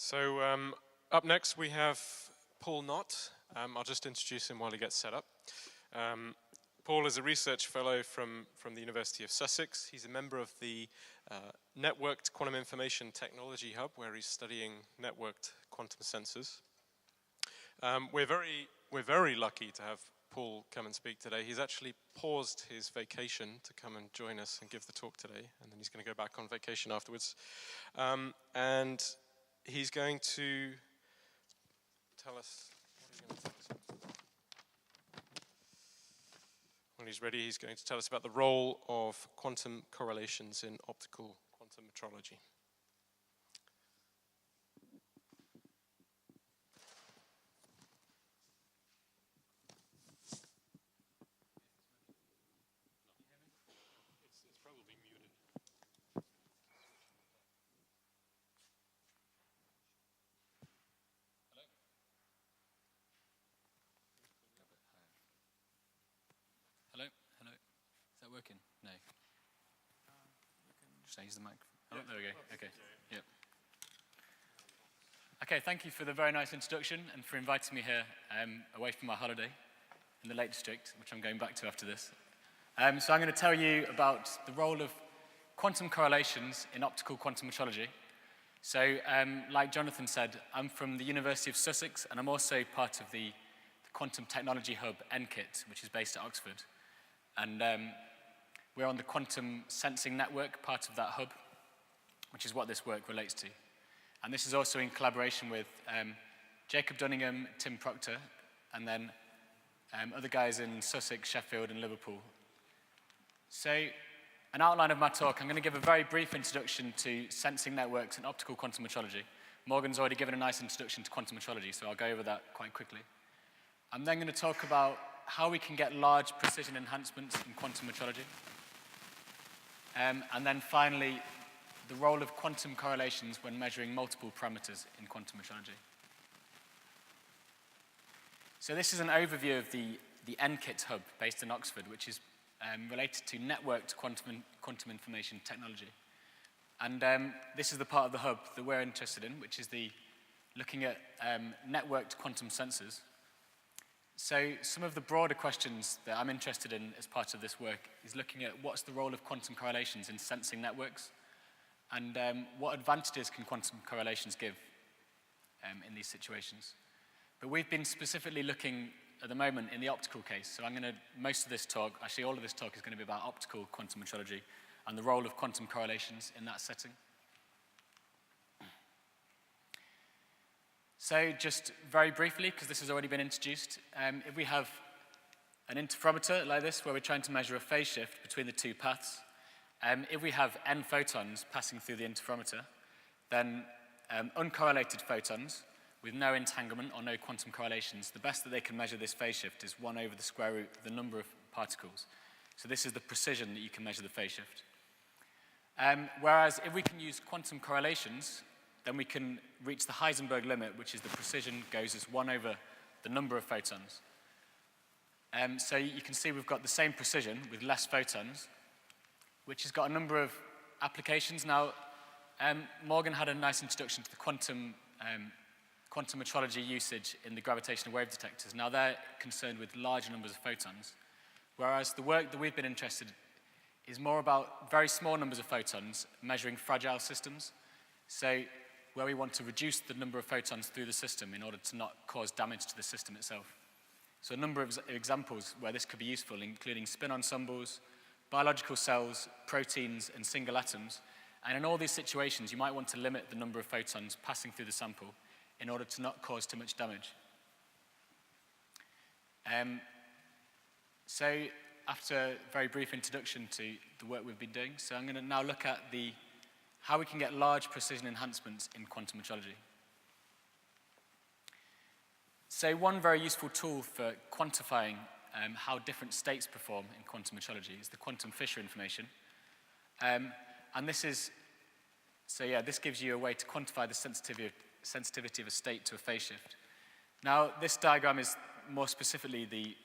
So up next we have Paul Knott. I'll just introduce him while he gets set up. Paul is a research fellow from the University of Sussex. He's a member of the Networked Quantum Information Technology Hub, where he's studying networked quantum sensors. We're very lucky to have Paul come and speak today. He's actually paused his vacation to come and join us and give the talk today, and then he's going to go back on vacation afterwards. And he's going to tell us, what are you going to tell us? When he's ready, he's going to tell us about the role of quantum correlations in optical quantum metrology. It's probably muted. Hello? Hello? Is that working? No. Just use the microphone. Oh, there we go. Okay. Yep. Okay, thank you for the very nice introduction and for inviting me here away from my holiday in the Lake District, which I'm going back to after this. So I'm going to tell you about the role of quantum correlations in optical quantum metrology. So like Jonathan said, I'm from the University of Sussex, and I'm also part of the Quantum Technology Hub, ENKIT, which is based at Oxford. And we're on the quantum sensing network, part of that hub, which is what this work relates to. And this is also in collaboration with Jacob Dunningham, Tim Proctor, and then other guys in Sussex, Sheffield, and Liverpool. So an outline of my talk, I'm going to give a very brief introduction to sensing networks and optical quantum metrology. Morgan's already given a nice introduction to quantum metrology, so I'll go over that quite quickly. I'm then going to talk about how we can get large precision enhancements in quantum metrology. And then finally, the role of quantum correlations when measuring multiple parameters in quantum metrology. So this is an overview of the ENKIT hub based in Oxford, which is related to networked quantum information technology. And this is the part of the hub that we're interested in, which is looking at networked quantum sensors. So some of the broader questions that I'm interested in as part of this work is looking at what's the role of quantum correlations in sensing networks, and what advantages can quantum correlations give in these situations. But we've been specifically looking at the moment in the optical case, so most of this talk, actually all of this talk is going to be about optical quantum metrology and the role of quantum correlations in that setting. So just very briefly, because this has already been introduced, if we have an interferometer like this, where we're trying to measure a phase shift between the two paths, if we have n photons passing through the interferometer, then uncorrelated photons with no entanglement or no quantum correlations, the best that they can measure this phase shift is 1 over the square root of the number of particles. So this is the precision that you can measure the phase shift. Whereas if we can use quantum correlations, then we can reach the Heisenberg limit, which is the precision goes as 1 over the number of photons. So you can see we've got the same precision with less photons, which has got a number of applications. Now, Morgan had a nice introduction to the quantum metrology usage in the gravitational wave detectors. Now, they're concerned with large numbers of photons, whereas the work that we've been interested in is more about very small numbers of photons measuring fragile systems. So where we want to reduce the number of photons through the system in order to not cause damage to the system itself. So a number of examples where this could be useful, including spin ensembles, biological cells, proteins, and single atoms. And in all these situations, you might want to limit the number of photons passing through the sample in order to not cause too much damage. So after a very brief introduction to the work we've been doing, so I'm going to now look at how we can get large precision enhancements in quantum metrology. So one very useful tool for quantifying how different states perform in quantum metrology is the quantum Fisher information. And this gives you a way to quantify the sensitivity of a state to a phase shift. Now, this diagram is more specifically the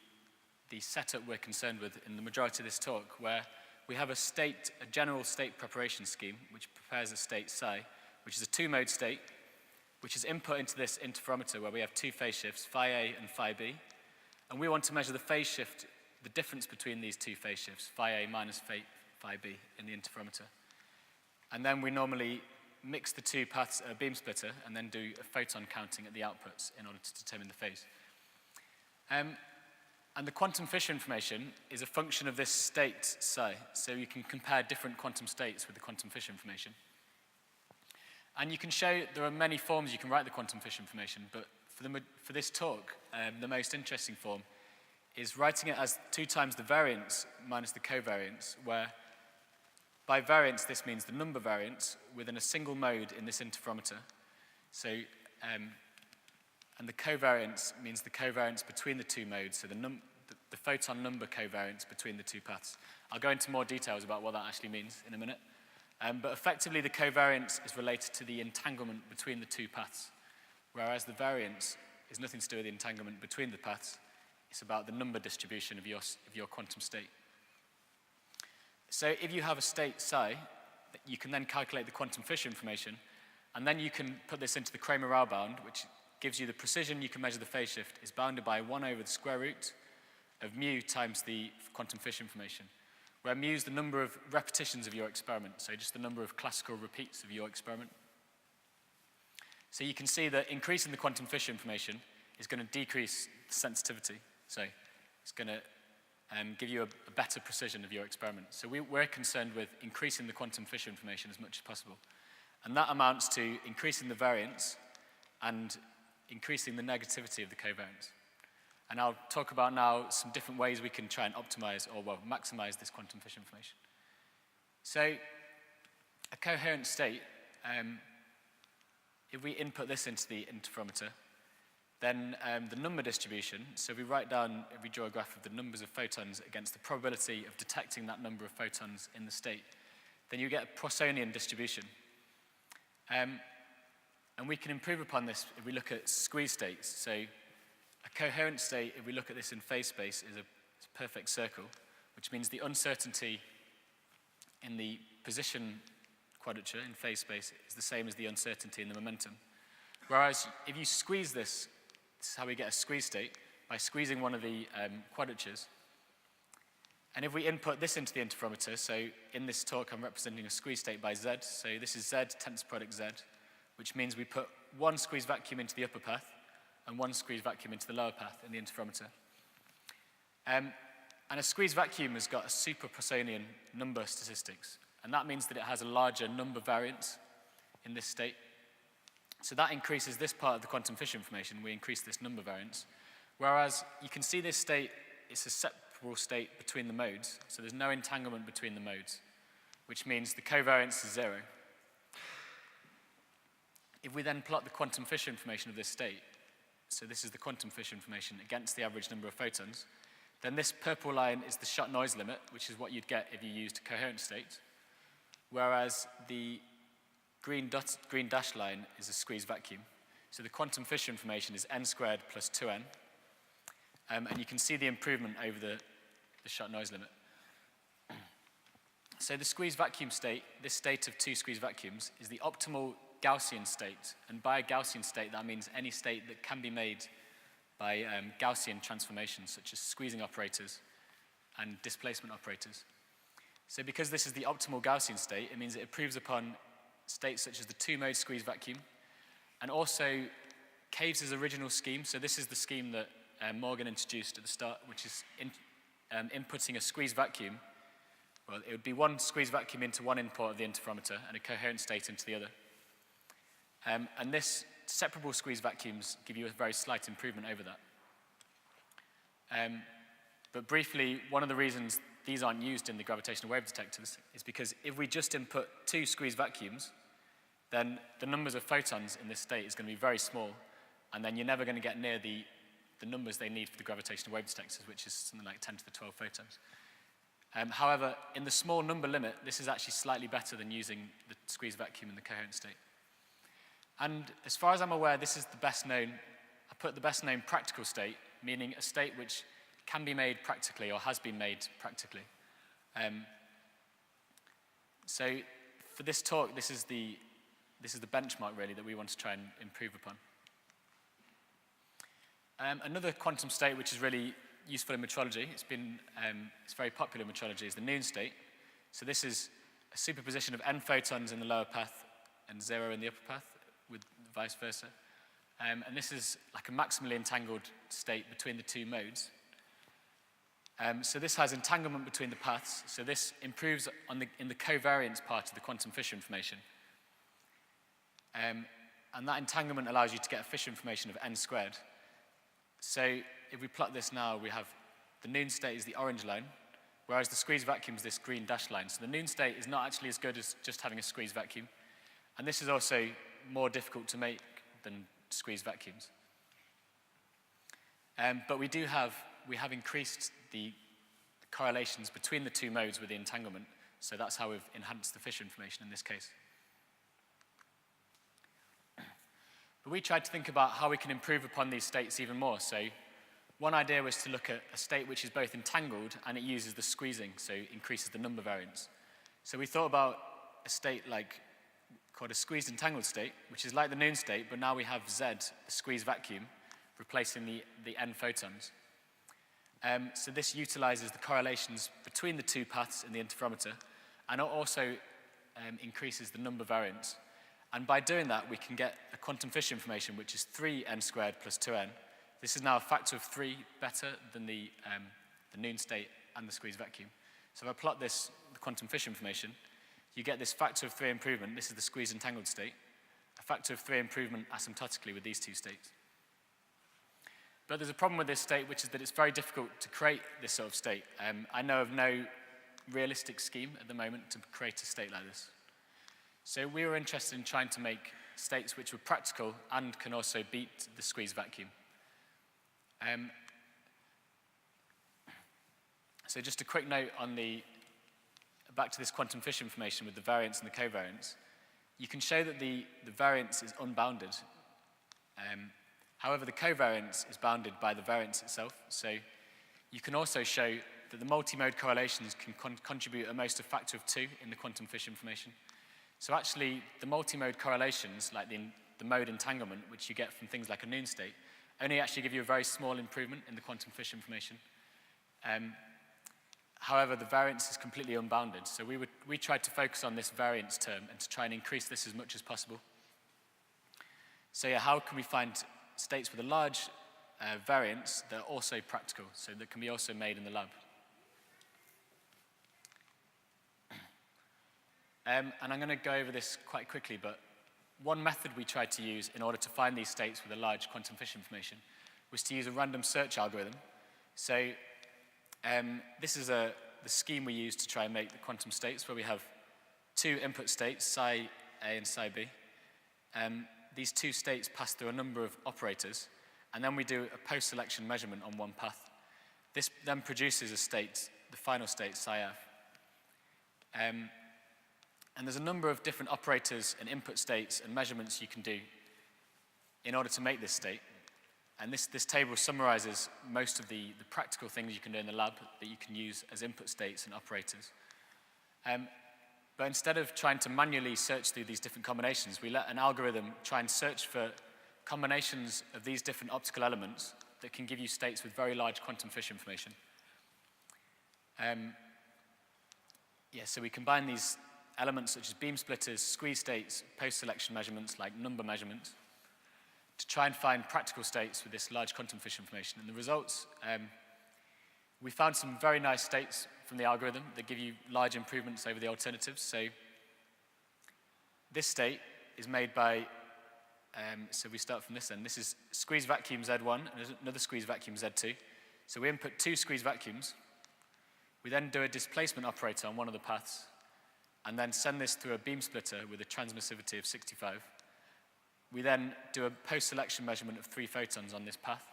setup we're concerned with in the majority of this talk, where we have a general state preparation scheme, which prepares a state psi, which is a two-mode state, which is input into this interferometer where we have two phase shifts, phi A and phi B. And we want to measure the phase shift, the difference between these two phase shifts, phi A minus phi B in the interferometer. And then we normally mix the two paths at a beam splitter and then do a photon counting at the outputs in order to determine the phase. And the quantum Fisher information is a function of this state psi. So you can compare different quantum states with the quantum Fisher information. And you can show there are many forms you can write the quantum Fisher information, but for this talk, the most interesting form is writing it as 2 times the variance minus the covariance, where by variance this means the number variance within a single mode in this interferometer. So, and the covariance means the covariance between the two modes, so the photon number covariance between the two paths. I'll go into more details about what that actually means in a minute. But effectively, the covariance is related to the entanglement between the two paths, whereas the variance is nothing to do with the entanglement between the paths. It's about the number distribution of your quantum state. So if you have a state psi, you can then calculate the quantum Fisher information, and then you can put this into the Kramer-Rao bound, which gives you the precision you can measure the phase shift is bounded by 1 over the square root of mu times the quantum Fisher information, where mu is the number of repetitions of your experiment, so just the number of classical repeats of your experiment. So you can see that increasing the quantum Fisher information is going to decrease the sensitivity. So it's going to give you a better precision of your experiment. So we're concerned with increasing the quantum Fisher information as much as possible. And that amounts to increasing the variance and increasing the negativity of the covariance. And I'll talk about now some different ways we can try and optimize or, well, maximize this quantum Fisher information. So a coherent state, if we input this into the interferometer, then the number distribution, so if we draw a graph of the numbers of photons against the probability of detecting that number of photons in the state, then you get a Poissonian distribution. And we can improve upon this if we look at squeeze states. So a coherent state, if we look at this in phase space, is a perfect circle, which means the uncertainty in the position quadrature in phase space is the same as the uncertainty in the momentum. Whereas if you squeeze this is how we get a squeeze state, by squeezing one of the quadratures. And if we input this into the interferometer, so in this talk I'm representing a squeeze state by Z, so this is Z tensor product Z, which means we put one squeeze vacuum into the upper path and one squeeze vacuum into the lower path in the interferometer. And a squeeze vacuum has got a super Poissonian number statistics, and that means that it has a larger number variance in this state. So that increases this part of the quantum Fisher information. We increase this number variance. Whereas you can see this state, it's a separable state between the modes, so there's no entanglement between the modes, which means the covariance is 0. If we then plot the quantum Fisher information of this state, so this is the quantum Fisher information against the average number of photons, then this purple line is the shot noise limit, which is what you'd get if you used a coherent state, whereas the green dashed line is a squeeze vacuum. So the quantum Fisher information is n squared plus 2n, and you can see the improvement over the shot noise limit. So the squeeze vacuum state, this state of 2 squeeze vacuums, is the optimal Gaussian state, and by a Gaussian state that means any state that can be made by Gaussian transformations such as squeezing operators and displacement operators. So because this is the optimal Gaussian state, it means it improves upon states such as the 2-mode squeeze vacuum, and also Caves' original scheme. So this is the scheme that Morgan introduced at the start, which is inputting a squeeze vacuum. Well, it would be one squeeze vacuum into one input of the interferometer and a coherent state into the other. And this separable squeeze vacuums give you a very slight improvement over that. But briefly, one of the reasons these aren't used in the gravitational wave detectors is because if we just input 2 squeeze vacuums, then the numbers of photons in this state is going to be very small, and then you're never going to get near the numbers they need for the gravitational wave detectors, which is something like 10 to the 12 photons. However, in the small number limit, this is actually slightly better than using the squeeze vacuum in the coherent state. And as far as I'm aware, this is the best known, I put the best known practical state, meaning a state which can be made practically or has been made practically. So for this talk, this is this is the benchmark, really, that we want to try and improve upon. Another quantum state which is really useful in metrology, it's very popular in metrology, is the noon state. So this is a superposition of n photons in the lower path and 0 in the upper path, with vice versa. And this is like a maximally entangled state between the two modes. So this has entanglement between the paths. So this improves in the covariance part of the quantum Fisher information. And that entanglement allows you to get a Fisher information of n squared. So if we plot this now, we have the noon state is the orange line, whereas the squeeze vacuum is this green dashed line. So the noon state is not actually as good as just having a squeeze vacuum. And this is also more difficult to make than squeeze vacuums. But we have increased the correlations between the two modes with the entanglement. So that's how we've enhanced the Fisher information in this case. But we tried to think about how we can improve upon these states even more. So one idea was to look at a state which is both entangled and it uses the squeezing, so it increases the number variance. So we thought about a state called a squeezed entangled state, which is like the noon state, but now we have Z, the squeeze vacuum, replacing the n photons. So this utilizes the correlations between the two paths in the interferometer, and it also increases the number variance. And by doing that, we can get a quantum Fisher information, which is 3n squared plus 2n. This is now a factor of 3 better than the noon state and the squeeze vacuum. So if I plot the quantum Fisher information, you get this factor of 3 improvement. This is the squeeze entangled state. A factor of 3 improvement asymptotically with these two states. But there's a problem with this state, which is that it's very difficult to create this sort of state. I know of no realistic scheme at the moment to create a state like this. So we were interested in trying to make states which were practical and can also beat the squeeze vacuum. So just a quick note on back to this quantum Fisher information with the variance and the covariance. You can show that the variance is unbounded. However, the covariance is bounded by the variance itself. So you can also show that the multi-mode correlations can contribute at most a factor of 2 in the quantum Fisher information. So actually, the multi-mode correlations, like the mode entanglement, which you get from things like a noon state, only actually give you a very small improvement in the quantum Fisher information. However, the variance is completely unbounded. So we tried to focus on this variance term and to try and increase this as much as possible. So yeah, how can we find states with a large variance that are also practical, so that can be also made in the lab? And I'm going to go over this quite quickly, but one method we tried to use in order to find these states with a large quantum Fisher information was to use a random search algorithm. So this is the scheme we use to try and make the quantum states, where we have two input states, psi A and psi B. These two states pass through a number of operators, and then we do a post-selection measurement on one path. This then produces a state, the final state, psi F. And there's a number of different operators and input states and measurements you can do in order to make this state. And this table summarizes most of the practical things you can do in the lab that you can use as input states and operators. But instead of trying to manually search through these different combinations, we let an algorithm try and search for combinations of these different optical elements that can give you states with very large quantum Fisher information. So we combine these elements such as beam splitters, squeeze states, post-selection measurements like number measurements to try and find practical states with this large quantum Fisher information. And the results, we found some very nice states from the algorithm that give you large improvements over the alternatives. So this state is made by, so we start from this end. This is squeeze vacuum Z1 and another squeeze vacuum Z2. So we input two squeeze vacuums. We then do a displacement operator on one of the paths, and then send this through a beam splitter with a transmissivity of 65. We then do a post-selection measurement of 3 photons on this path.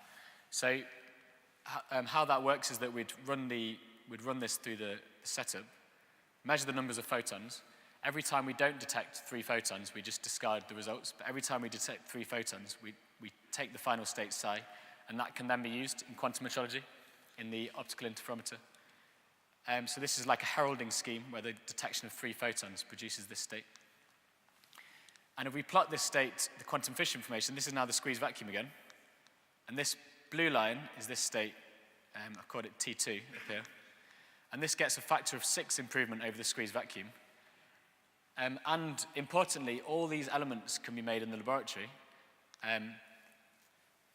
So how that works is that we'd run this through the setup, measure the numbers of photons. Every time we don't detect 3 photons, we just discard the results. But every time we detect 3 photons, we take the final state psi, and that can then be used in quantum metrology in the optical interferometer. So this is like a heralding scheme where the detection of 3 photons produces this state. And if we plot this state, the quantum Fisher information, this is now the squeezed vacuum again. And this blue line is this state. I've called it T2 up here. And this gets a factor of 6 improvement over the squeezed vacuum. And importantly, all these elements can be made in the laboratory.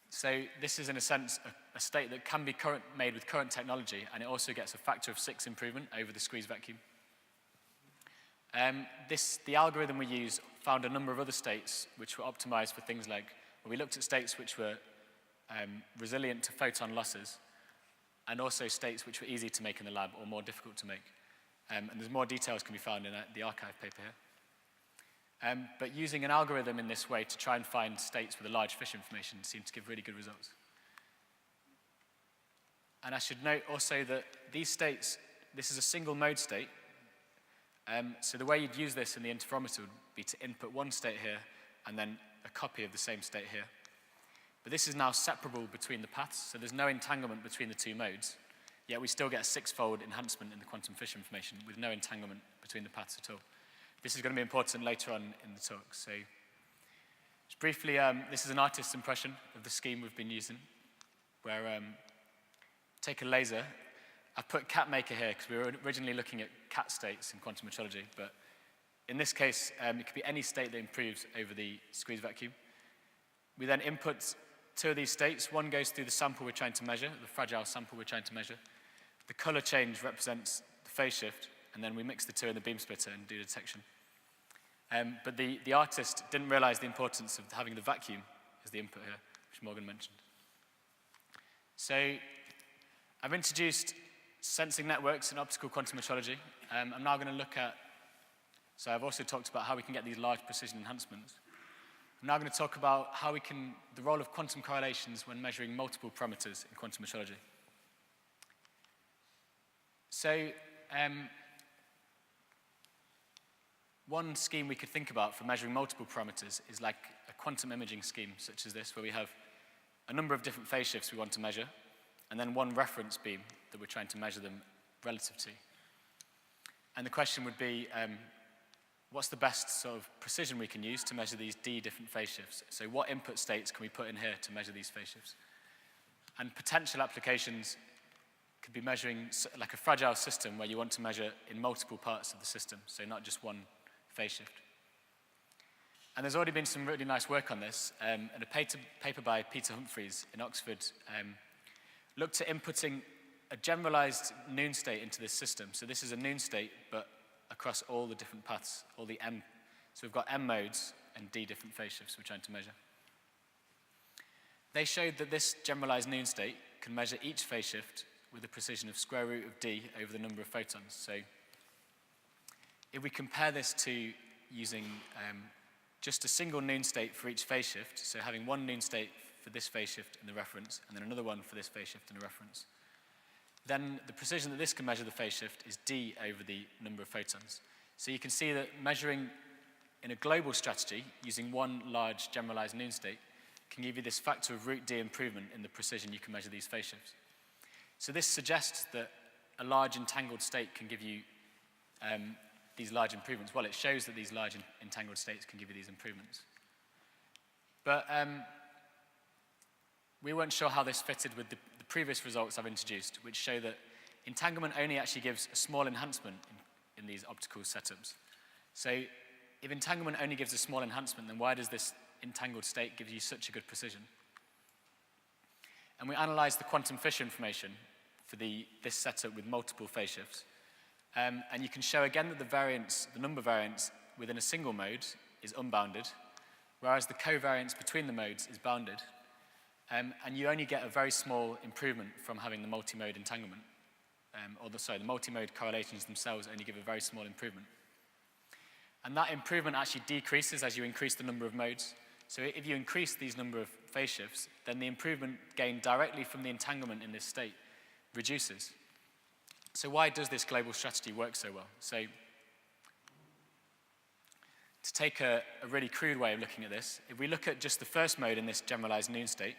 So this is, in a sense, a state that can be made with current technology, and it also gets a factor of 6 improvement over the squeezed vacuum. The algorithm we use found a number of other states which were optimized for things like, well, we looked at states which were resilient to photon losses, and also states which were easy to make in the lab or more difficult to make. And there's more details can be found in the archive paper here. But using an algorithm in this way to try and find states with a large Fisher information seemed to give really good results. And I should note also that these states, this is a single mode state. So the way you'd use this in the interferometer would be to input one state here and then a copy of the same state here. But this is now separable between the paths, so there's no entanglement between the two modes, yet we still get a 6-fold enhancement in the quantum Fisher information with no entanglement between the paths at all. This is going to be important later on in the talk. So just briefly, this is an artist's impression of the scheme we've been using, where take a laser. I've put cat maker here because we were originally looking at cat states in quantum metrology, but in this case, it could be any state that improves over the squeezed vacuum. We then input 2 of these states. One goes through the sample we're trying to measure, the fragile sample we're trying to measure. The color change represents the phase shift, and then we mix the 2 in the beam splitter and do detection. But the artist didn't realize the importance of having the vacuum as the input here, which Morgan mentioned. So I've introduced sensing networks in optical quantum metrology. I'm now going to look at, so I've also talked about how we can get these large precision enhancements. I'm now going to talk about how we can, the role of quantum correlations when measuring multiple parameters in quantum metrology. So one scheme we could think about for measuring multiple parameters is like a quantum imaging scheme such as this, where we have a number of different phase shifts we want to measure, and then one reference beam that we're trying to measure them relative to. And the question would be, what's the best sort of precision we can use to measure these D different phase shifts? So what input states can we put in here to measure these phase shifts? And potential applications could be measuring like a fragile system where you want to measure in multiple parts of the system, so not just one phase shift. And there's already been some really nice work on this, and a paper by Peter Humphreys in Oxford looked at inputting a generalized noon state into this system. So this is a noon state, but across all the different paths, all the M. So we've got M modes and D different phase shifts we're trying to measure. They showed that this generalized noon state can measure each phase shift with a precision of square root of D over the number of photons. So if we compare this to using just a single noon state for each phase shift, so having one noon state for this phase shift in the reference, and then another one for this phase shift in the reference, then the precision that this can measure the phase shift is D over the number of photons. So you can see that measuring in a global strategy, using one large generalized noon state, can give you this factor of root D improvement in the precision you can measure these phase shifts. So this suggests that a large entangled state can give you these large improvements. Well, it shows that these large entangled states can give you these improvements. But we weren't sure how this fitted with the previous results I've introduced, which show that entanglement only actually gives a small enhancement in these optical setups. So if entanglement only gives a small enhancement, then why does this entangled state give you such a good precision? And we analyzed the quantum Fisher information for this setup with multiple phase shifts. And you can show again that the number variance within a single mode is unbounded, whereas the covariance between the modes is bounded. And you only get a very small improvement from having the multi-mode entanglement. The multi-mode correlations themselves only give a very small improvement. And that improvement actually decreases as you increase the number of modes. So if you increase these number of phase shifts, then the improvement gained directly from the entanglement in this state reduces. So why does this global strategy work so well? So to take a really crude way of looking at this, if we look at just the first mode in this generalized noon state,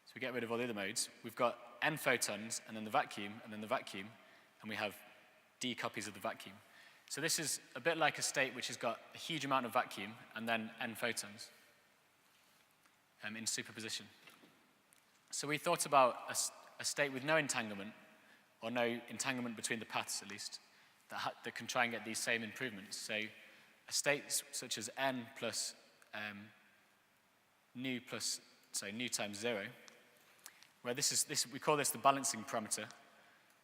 so we get rid of all the other modes, we've got n photons, and then the vacuum, and then the vacuum, and we have d copies of the vacuum. So this is a bit like a state which has got a huge amount of vacuum and then n photons in superposition. So we thought about a state with no entanglement, or no entanglement between the paths at least, that can try and get these same improvements. So a state such as n plus nu times 0, where we call this the balancing parameter,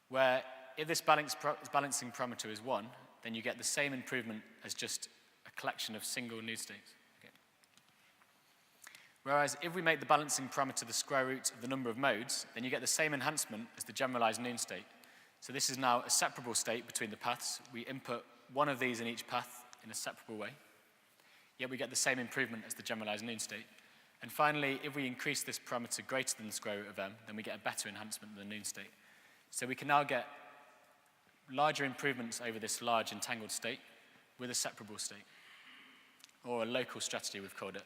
where if this balancing parameter is 1, then you get the same improvement as just a collection of single nu states. Okay. Whereas if we make the balancing parameter the square root of the number of modes, then you get the same enhancement as the generalized nu state. So this is now a separable state between the paths. We input one of these in each path in a separable way, yet we get the same improvement as the generalized nu state. And finally, if we increase this parameter greater than the square root of m, then we get a better enhancement than the nu state. So we can now get larger improvements over this large entangled state with a separable state, or a local strategy we've called it,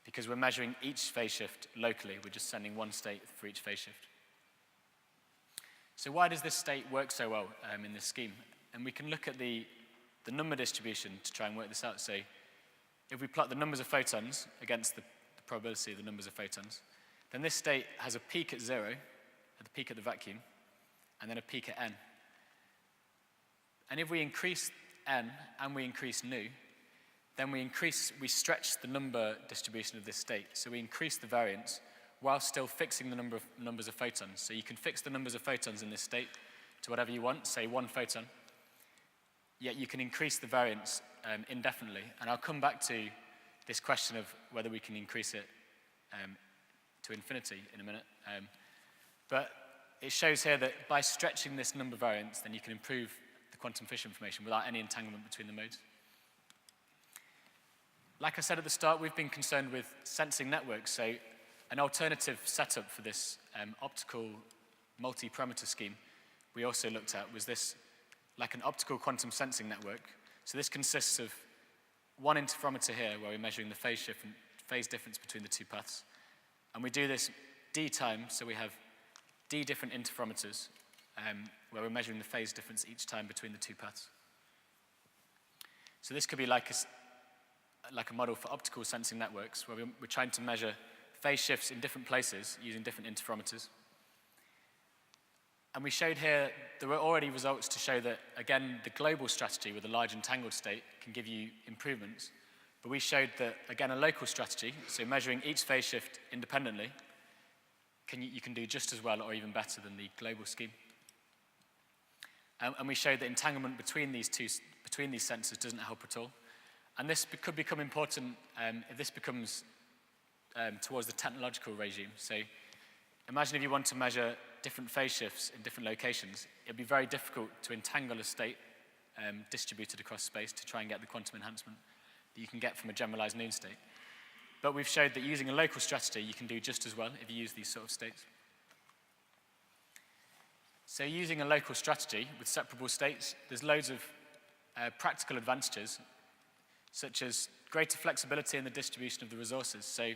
because we're measuring each phase shift locally. We're just sending one state for each phase shift. So why does this state work so well in this scheme? And we can look at the number distribution to try and work this out. So if we plot the numbers of photons against the probability of the numbers of photons, then this state has a peak at 0, at the peak of the vacuum, and then a peak at n. And if we increase n and we increase nu, then we stretch the number distribution of this state. So we increase the variance while still fixing the numbers of photons. So you can fix the numbers of photons in this state to whatever you want, say 1 photon, yet you can increase the variance indefinitely. And I'll come back to this question of whether we can increase it to infinity in a minute. But it shows here that by stretching this number variance, then you can improve the quantum Fisher information without any entanglement between the modes. Like I said at the start, we've been concerned with sensing networks. So an alternative setup for this optical multi-parameter scheme we also looked at was this, like an optical quantum sensing network. So this consists of one interferometer here where we're measuring the phase shift and phase difference between the two paths. And we do this d times, so we have d different interferometers where we're measuring the phase difference each time between the two paths. So this could be like a model for optical sensing networks where we're trying to measure phase shifts in different places using different interferometers. And we showed here, there were already results to show that, again, the global strategy with a large entangled state can give you improvements. But we showed that, again, a local strategy, so measuring each phase shift independently, you can do just as well or even better than the global scheme. And we showed that entanglement between these sensors doesn't help at all. And this could become important if this becomes towards the technological regime. So imagine if you want to measure different phase shifts in different locations, it'd be very difficult to entangle a state distributed across space to try and get the quantum enhancement that you can get from a generalized nu state. But we've showed that using a local strategy, you can do just as well if you use these sort of states. So using a local strategy with separable states, there's loads of practical advantages, such as greater flexibility in the distribution of the resources. So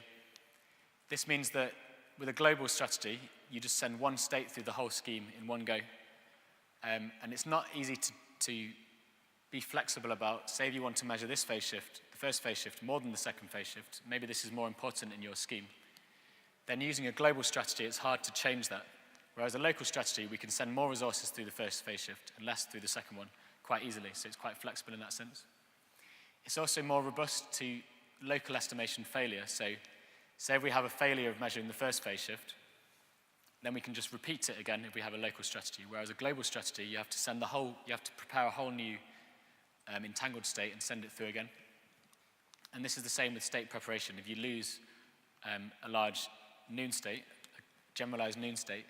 this means that with a global strategy, you just send one state through the whole scheme in one go. And it's not easy to be flexible about, say if you want to measure this phase shift, the first phase shift, more than the second phase shift, maybe this is more important in your scheme. Then using a global strategy, it's hard to change that. Whereas a local strategy, we can send more resources through the first phase shift and less through the second one quite easily, so it's quite flexible in that sense. It's also more robust to local estimation failure. So say if we have a failure of measuring the first phase shift, then we can just repeat it again if we have a local strategy. Whereas a global strategy, you have to prepare a whole new entangled state and send it through again. And this is the same with state preparation. If you lose a large nu state, a generalized nu state,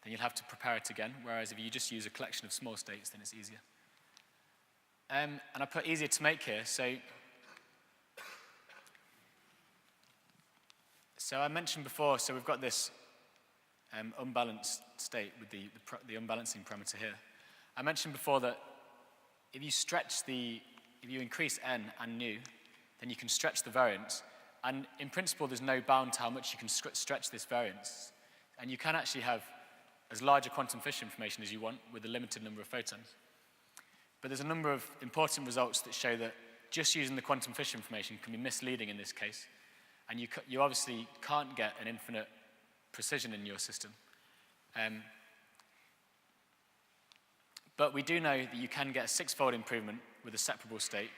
then you'll have to prepare it again. Whereas if you just use a collection of small states, then it's easier. And I put easier to make here. So I mentioned before, so we've got this unbalanced state with the unbalancing parameter here. I mentioned before that if you increase n and nu, then you can stretch the variance. And in principle, there's no bound to how much you can stretch this variance. And you can actually have as large a quantum Fisher information as you want with a limited number of photons. But there's a number of important results that show that just using the quantum Fisher information can be misleading in this case. And you obviously can't get an infinite precision in your system. But we do know that you can get a 6-fold improvement with a separable state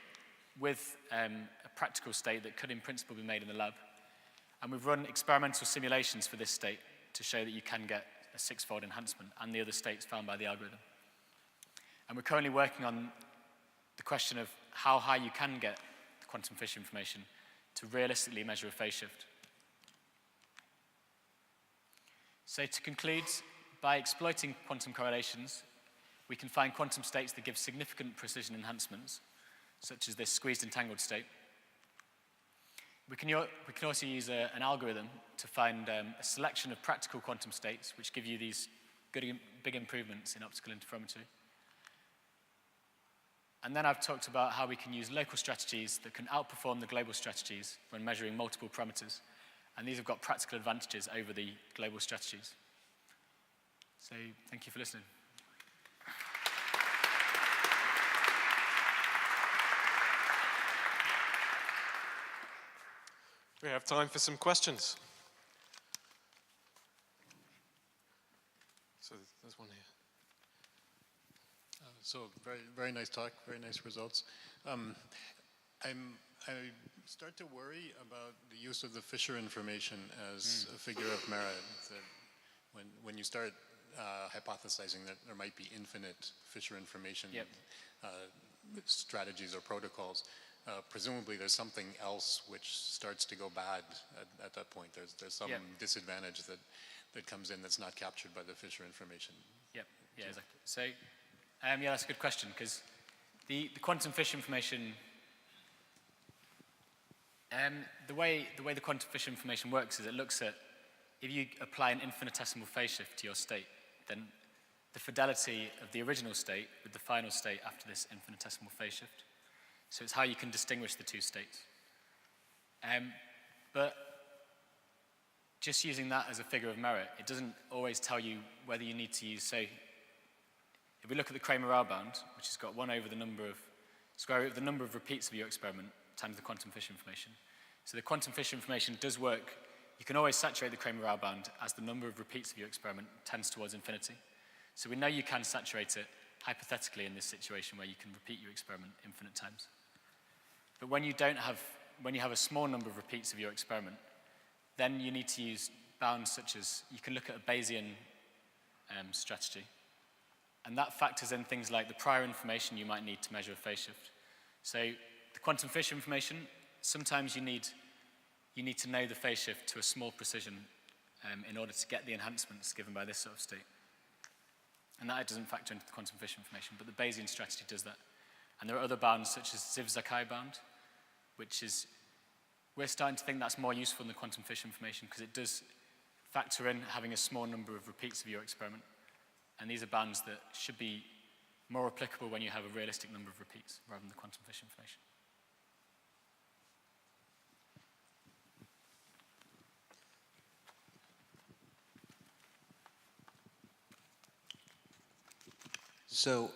with a practical state that could in principle be made in the lab. And we've run experimental simulations for this state to show that you can get a 6-fold enhancement and the other states found by the algorithm. And we're currently working on the question of how high you can get the quantum Fisher information to realistically measure a phase shift. So to conclude, by exploiting quantum correlations, we can find quantum states that give significant precision enhancements, such as this squeezed entangled state. We can also use an algorithm to find a selection of practical quantum states which give you these big improvements in optical interferometry. And then I've talked about how we can use local strategies that can outperform the global strategies when measuring multiple parameters. And these have got practical advantages over the global strategies. So thank you for listening. We have time for some questions. So there's one here. So very nice talk, very nice results. I start to worry about the use of the Fisher information as a figure of merit. That when you start hypothesizing that there might be infinite Fisher information strategies or protocols, presumably there's something else which starts to go bad at that point. There's some disadvantage that comes in that's not captured by the Fisher information. Yeah, exactly. So, yeah, that's a good question, because the quantum Fisher information, the way the quantum Fisher information works is it looks at, if you apply an infinitesimal phase shift to your state, then the fidelity of the original state with the final state after this infinitesimal phase shift. So it's how you can distinguish the two states. But just using that as a figure of merit, it doesn't always tell you whether you need to use, say, if we look at the Kramer-Rao bound, which has got 1 over the number of, square root of the number of repeats of your experiment times the quantum Fisher information. So the quantum Fisher information does work. You can always saturate the Kramer-Rao bound as the number of repeats of your experiment tends towards infinity. So we know you can saturate it hypothetically in this situation where you can repeat your experiment infinite times. But when you have a small number of repeats of your experiment, then you need to use bounds such as, you can look at a Bayesian strategy. And that factors in things like the prior information you might need to measure a phase shift. So the quantum Fisher information, sometimes you need to know the phase shift to a small precision in order to get the enhancements given by this sort of state. And that doesn't factor into the quantum Fisher information, but the Bayesian strategy does that. And there are other bounds such as Ziv-Zakai bound, which is, we're starting to think that's more useful than the quantum Fisher information because it does factor in having a small number of repeats of your experiment. And these are bounds that should be more applicable when you have a realistic number of repeats rather than the quantum Fisher information. So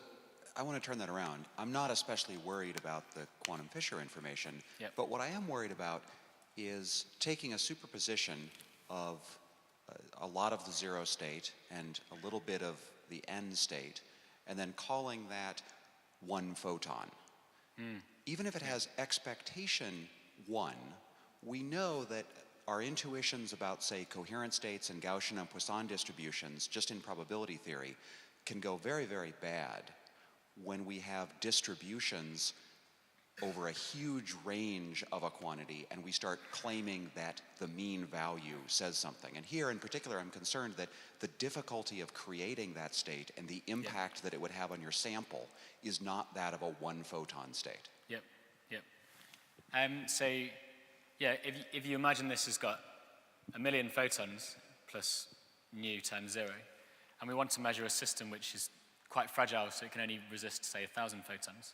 I want to turn that around. I'm not especially worried about the quantum Fisher information, but what I am worried about is taking a superposition of a lot of the zero state and a little bit of the n state, and then calling that one photon. Even if it has expectation 1, we know that our intuitions about, say, coherent states and Gaussian and Poisson distributions, just in probability theory, can go very, very bad when we have distributions over a huge range of a quantity and we start claiming that the mean value says something. And here in particular, I'm concerned that the difficulty of creating that state and the impact that it would have on your sample is not that of a one photon state. So, if you imagine this has got 1 million photons plus nu times 0, and we want to measure a system which is quite fragile, so it can only resist, say, 1,000 photons,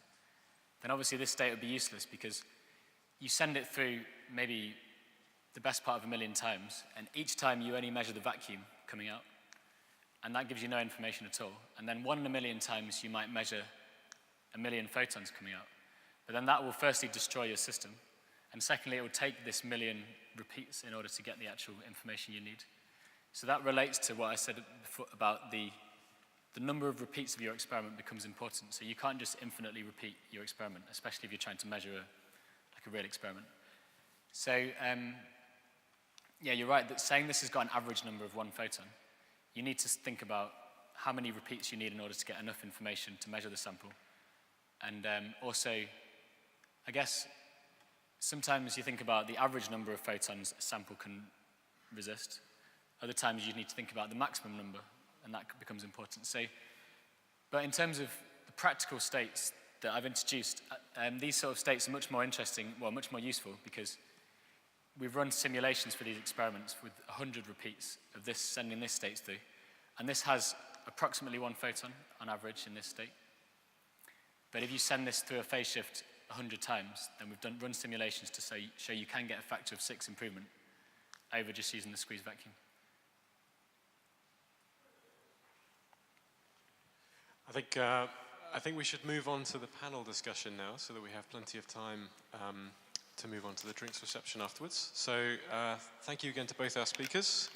then obviously this state would be useless because you send it through maybe the best part of 1 million times, and each time you only measure the vacuum coming out, and that gives you no information at all. And then 1 in 1 million times you might measure a million photons coming out. But then that will firstly destroy your system, and secondly, it will take this million repeats in order to get the actual information you need. So that relates to what I said before about the number of repeats of your experiment becomes important. So you can't just infinitely repeat your experiment, especially if you're trying to measure a real experiment. So yeah, you're right that saying this has got an average number of 1 photon, you need to think about how many repeats you need in order to get enough information to measure the sample. And also, I guess, sometimes you think about the average number of photons a sample can resist. Other times you need to think about the maximum number, and that becomes important. So, but in terms of the practical states that I've introduced, these sort of states are much more interesting, well, much more useful, because we've run simulations for these experiments with 100 repeats of this, sending this state through. And this has approximately 1 photon on average in this state. But if you send this through a phase shift 100 times, then we've run simulations to show you can get a factor of 6 improvement over just using the squeeze vacuum. I think we should move on to the panel discussion now, so that we have plenty of time to move on to the drinks reception afterwards. So thank you again to both our speakers.